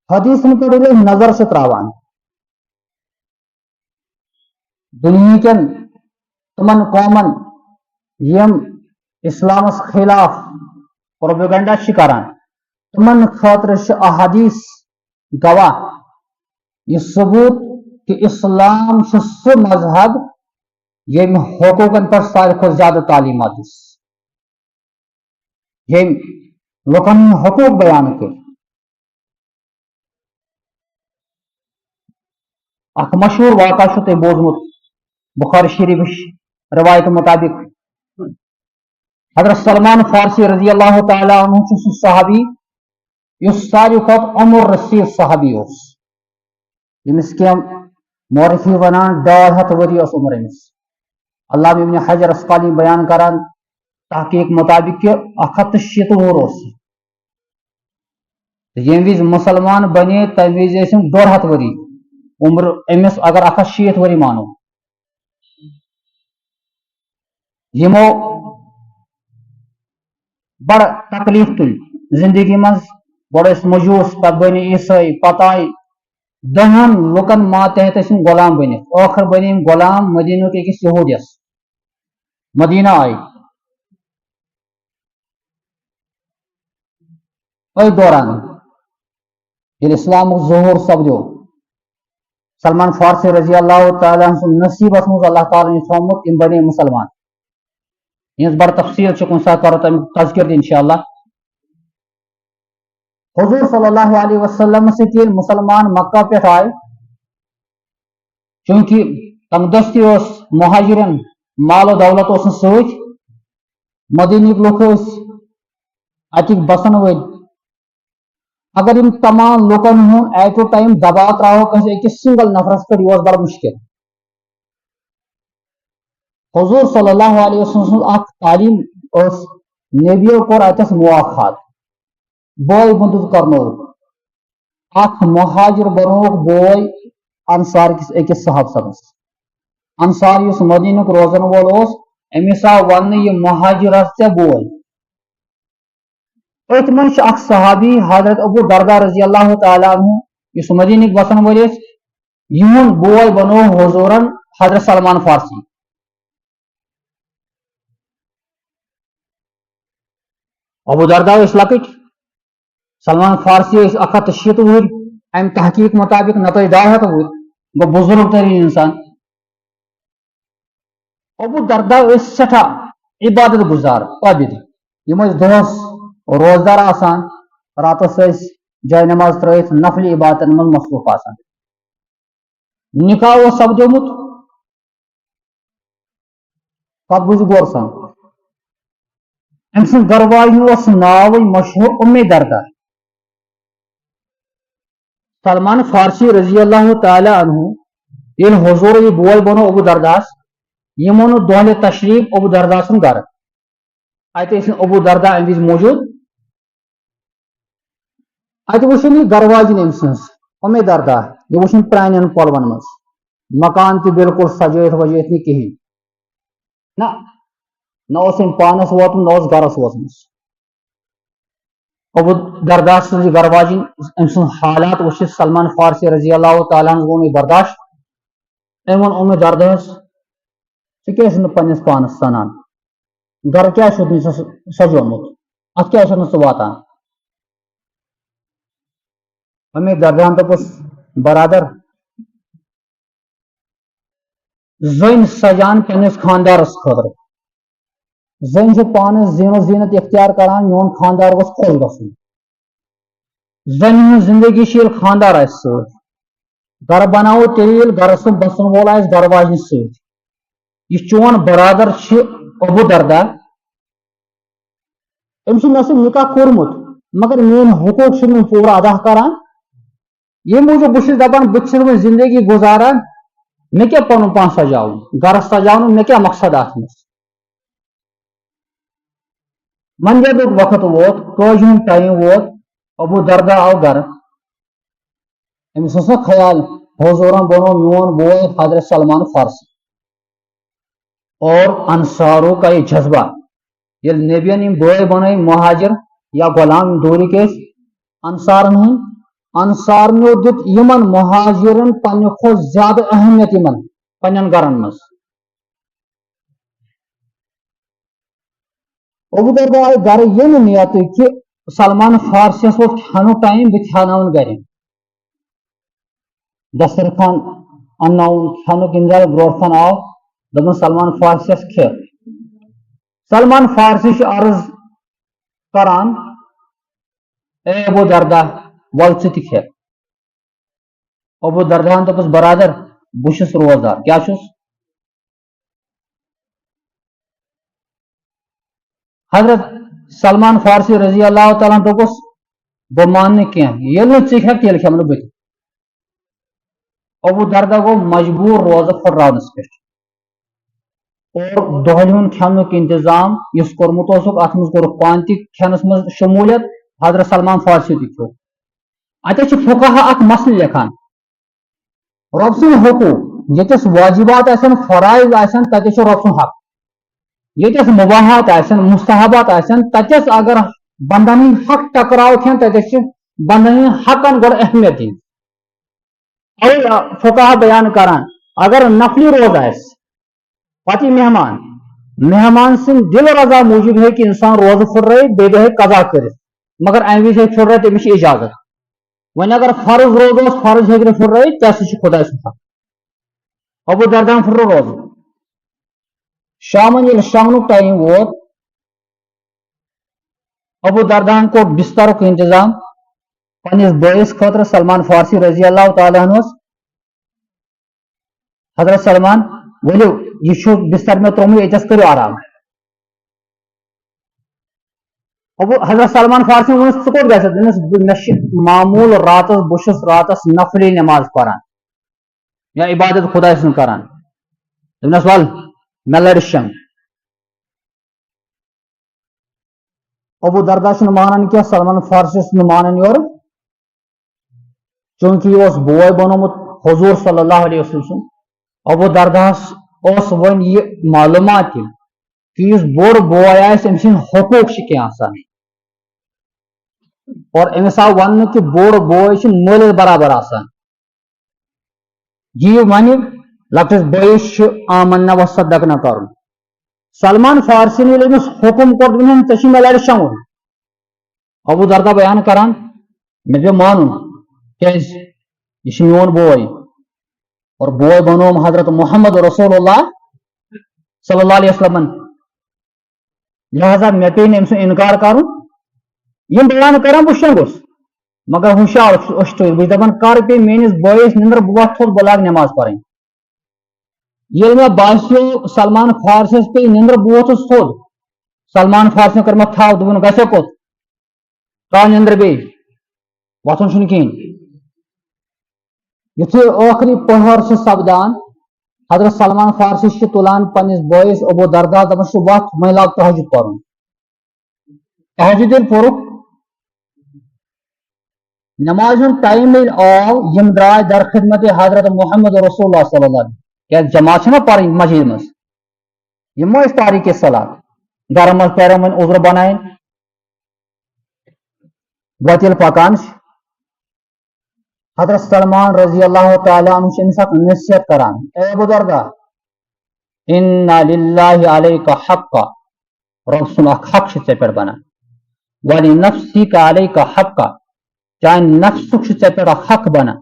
حدیثن پہ نظر سے تراوان دنیا کن تمن قومن یم اسلامس خلاف پروپیگنڈا کران تمن خاطر احادیث گواہ یہ ثبوت کہ اسلام سہ مذہب یم حقوقن پر ساروی کھت زیادہ تعلیمات یم لکن حقوق بیان کر اخ مشہور واقعہ تھی بوزمت بخاری شریف روایت مطابق حضرت سلمان فارسی رضی اللہ تعالی عنہ سہ صحابی اس ساروی کھت عمر رسید صحابی یمس کی مورخی ونان 200 ؤری عمر امس علامہ ابن حجر اسقلانی بیان کران تحقیق مطابق کہ 107 وُہُر یم وز مسلمان بنے تم وز 150 ؤری عمر امس اگر 160 ؤری مانو یمو بڑ تکلیف تل زندگی مز گوس مجوس پہ بنی عیسائی پتہ آئی 10 لکن ماتحت غلام بنت آخر بنی غلام مدینہ کس یہودیس مدینہ آئی ات دوران یل اسلام ظہور سپدو سلمان فارسی رضی اللہ تعالیٰ نصیبت مز اللہ تعالیٰ تھومت یم بنے مسلمان یہ بڑ تفصیل کن سات کرو تم تذکر انشاءاللہ حضور صلی اللہ علیہ وسلم سی مسلمان مکہ پہ آئے چونکہ تم دستی مہاجرن مال و دولت ست مدینک لوگ اتک بسن ول اگر ان تمام لوکن ہوں ایٹ اے ٹائم دباؤ تراو أکس سنگل نفرس پہ یہ بڑا مشکل حضور صلی اللہ علیہ وسلم اخ تعلیم نبیو کور اتس مواخات بوئے بندد کرنو اخ مہاجر بنوک بوئے انصار کس أکس صحاب سبس انصار اس مدینک روزن وول امس آو ون یہ مہاجر ژے بوئے ات من اخ صحابی حضرت ابو دردہ رضی اللہ تعالیٰ عنہ اس مدینک بسن ولس یہن بوئے بنو حضورن حضرت سلمان فارسی ابو دردہ لکٹ سلمان فارسی 107 وُہر ام تحقیق مطابق نتہ 200 وُہر گو بزرگ ترین انسان ابو دردہ سٹھا عبادت گزار عابد یم دہس روزدار آسان راتس جائے نماز ترت نفل عبادتن من مصروف آسان نکاح سپدومت پتہ بوز غور سان ام سن گھر واجن ناو مشہور دردہ سلمان فارسی رضی اللہ تعالی عنہ یل حضور یہ بوئے بنو ابو درداس یمو دہل تشریف ابو دردہ سن گھر ات ابو دردہ ام وز موجود ات وچن یہ گھر واجن ام سنس دردہ یہ وچن پرانین پلون مز مکان تہ بالکل سجائت وجائت نی کہین نہ پانس ووتمت نہ گرس ووتمت ابو درداس سن گھر واجن ام سن حالات وچھت سلمان فارسی رضی اللہ تعالیٰ عنہ گو برداشت ام ون دردہس ژٕ پنس پانس سنان گھر کیا سجومت ات کیا واتان دردہن دپس برادر زن سجان پنس خاندارس خاطر زن پانس زین و زینت اختیار کران میون خاندار گوس خوش گھن زن ہن زندگی خاندار آس ست گھر بناو تیل گھرس بسن وول آس گھر واجن ست یہ چون برادر ابو دردہ ام سن نکاح کورمت مگر میون حقوق پورا ادا کران یہ موجود بس دپان بہت زندگی گزاران مے کیا پن پان سجاؤ گھر سجاؤ مے کیا مقصد ات منجر وقت ووت کاج ہند ٹائم ووت ابو دردہ آو گھر امس نا خیال حضورن بنو میون بوئے حضرت سلمان فارسی اور انصاروں کا یہ جذبہ یل نبین بوئے بنائی مہاجر یا غلام دوری کے انصارن ہند انصارنو دت یمن مہاجرن پنہ کھو زیادہ اہمیت یمن پنن گرن مز ابو دردا آئی گھر یہ نیت کہ سلمان فارسیس ووت کھانو ٹائم بہ کھاناون گھر دسترخوان اناون کھانک انتظار برونٹھ آو دپن سلمان فارسیس کھے سلمان فارسی عرض کران اے ابو دردا ول ژٕ تہِ کھے ابو درداہن دپس برادر بہ چھُس روزدار کیا چھُس حضرت سلمان فارسی رضی اللہ تعالیٰ دوپس بہ مان کی یل ژٕ کھیکھ تیل کھیمہ بہ ابو دردا گو مجبور روزہ پھٹراونس پہ اور دہلی ہند کھینک انتظام اس کورمت اوسک ات مز کورک پان تہ کھینس مز شمولیت حضرت سلمان فارسی تہ کھیو اتہ فقہا اخ مسئلہ لکھان رب سن حقوق یتس واجبات آسن فرائض آسن تتس رب سن حق یتس مباحات آسن مستحبات آسن تتس اگر بندن حق ٹکراو کھین تتس بندن حقن گۄڈٕ اہمیت دن اوے فقہا بیان کران اگر نفلی روز آس پتہ مہمان سن دل رضا موجود ہے کہ انسان روز پھٹرائے بیٚیہِ دۄہ ہیٚکہِ قضا کٔرِتھ مگر امہِ وز ہیٚکہِ پھٹرائے تٔمِس چھِ اجازت وۄنۍ اگر فرض روز اوس فرض ہیٚکہِ نہٕ پھٹرائے تہِ ہسا چھُ خۄداے سُنٛد حق ابو درداہن پھٹرو روز شامن ییٚلہِ شۄنگنُک ٹایم ووت ابو درداہن کوٚر بسترُک انتظام پننس بٲیس خٲطرٕ سلمان فارسی رضی اللہ تعالیٰ عنہس حضرت سلمان ؤلِو یہ بستر میں ترومُت ییٚتٮ۪س کٔرِو آرام حضرت سلمان فارسی ووٚنُس ژٕ کوٚت گژھکھ دوٚپنس مےٚ چھِ معموٗل راتس بہٕ چھُس راتس نفلی نماز پران یا عبادت خۄداے سٕنٛز کران دوٚپنس ول مےٚ لڑِ شنگ ابو دردا چھُنہٕ مانان کینٛہہ سلمان فارسی چھُنہٕ مانان یورٕ چونکہ یہ اوس بوے بنومُت حضور صلی اللہ علیہ وسلم ابو درداہس اوس وۄنۍ یہ معلومات تہِ کہ یُس بوٚڑ بوے آسہِ أمۍ سٕنٛدۍ حقوٗق چھِ کینٛہہ آسان اور أمِس آو وننہٕ کہ بوٚڑ بوے چھُ مٲلِس برابر آسان یہِ وَنہِ لۄکٹِس بٲیِس چھُ آمنا وصدق نہ کرُن سلمان فارسی ییٚلہِ أمِس حُکُم کوٚر دوٚپُن ژےٚ چھُے مےٚ لڑِ شنگُن ابو دردا بیان کران مےٚ پیوٚو مانُن کیازِ یہ چھُ میون بوے اور بوے بنوم حضرت محمد رسول اللہ صلی اللہ علیہ وسلم لہذا مےٚ پیٚیہِ نہٕ أمۍ سُنٛد انکار کرُن یِم بیان کران بہٕ شۄنگُس مگر ہُشار أچھ ٹُوِتھ بہٕ چھُس دپان کر پیٚیہِ میٲنِس بٲیِس نندر بہٕ وۄتھٕ تھوٚد بہٕ لاگہٕ نماز پرٕنۍ ییٚلہِ مےٚ باسیو سلمان فارسیس پیٚیہِ نندر بہٕ ووتھُس تھوٚد سلمان فارسیَن کٔر مےٚ تھاو دوٚپُن گژھو کوٚت تراو نندر بیٚیہِ وۄتھُن چھُنہٕ کِہیٖنۍ یُتھُے ٲخری پہر چھُ سپدان حضرت سلمان فارسی چھُ تُلان پننس بٲیِس ابو دردا دپان چھُ وۄتھ وۄنۍ لاگ تہجد پرُن تہجد ییٚلہِ پوٚرُکھ نماز ہُنٛد ٹایم ییٚلہِ آو یِم درٛاے در خدمت حضرت محمد رسول اللہ صلی اللہ علیہ کیازِ جماعت چھنہ پرٕنۍ مسجد منٛز یِم ما ٲسۍ تاریٖکِ صلات گرن منٛز پیرن وۄنۍ عذر بنایَن وۄتہِ ییٚلہِ پکان چھِ حضرت سلمان رضی اللہ تعالیٰ عنہ چھِ أمِس اکھ نصیحت کران اے ابو دردا اِنَّ لِلَّهِ عَلَيْكَ حَقًّا رۄب سُنٛد اکھ حق چھُ ژےٚ پٮ۪ٹھ بنان وَلِنَفْسِكَ عَلَيْكَ حَقًّا چانہِ نفسُک چھُ ژےٚ پٮ۪ٹھ اکھ حق بنان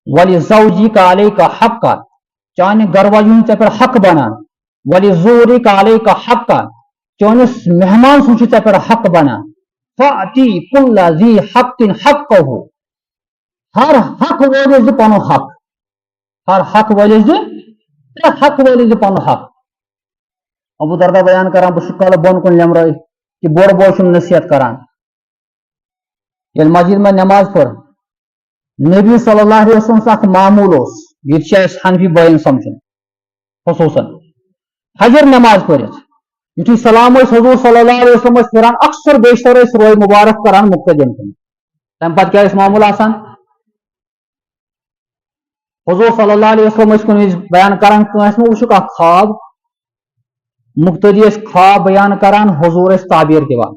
وَلِزَوْجِكَ عَلَيْكَ حَقًّا چانہِ گرواجہِ ہُنٛد ژےٚ پٮ۪ٹھ حق بنان وَلِزُورِكَ عَلَيْكَ حَقًّا چٲنِس مہمان سُنٛد چھُ ژےٚ پٮ۪ٹھ حق بنان فَأْتِي كُلَّ ذِي حَقٍّ حَقَّهُ ہر حق وٲلِس دِ پنُن حق ہر حق وٲلِس دِ پرٛٮ۪تھ حق وٲلِس دِ پنُن حق ابو دردا بیان کران بہٕ چھُس کالہٕ بۄن کُن لیمرٲیِتھ کہ بوٚڑ بوے چھُم نصیحت کران ییٚلہِ مسجد منٛز نماز پٔر نبی صلی اللہ علیہ وسلم اکھ معموٗل اوس یہِ تہِ چھُ اَسہِ حنفی بٲیِن سمجھُن خصوٗصن حجر نماز پٔرِتھ یُتھُے سلام ٲسۍ حضور صلی اللہ علیہ وسلم ٲسۍ پھِران اکثر بیشتر ٲسۍ روے مبارک کران مُقتدین کُن تمہِ پتہٕ کیٛاہ ٲسۍ معموٗل آسان حضور صلی اللہ علیہ وسلم ٲسۍ کُنہِ وِزِ بیان کران کٲنٛسہِ مہ وٕچھُکھ اکھ خواب مُقتدی ٲسۍ خواب بیان کران حضور ٲسۍ تعبیٖر دِوان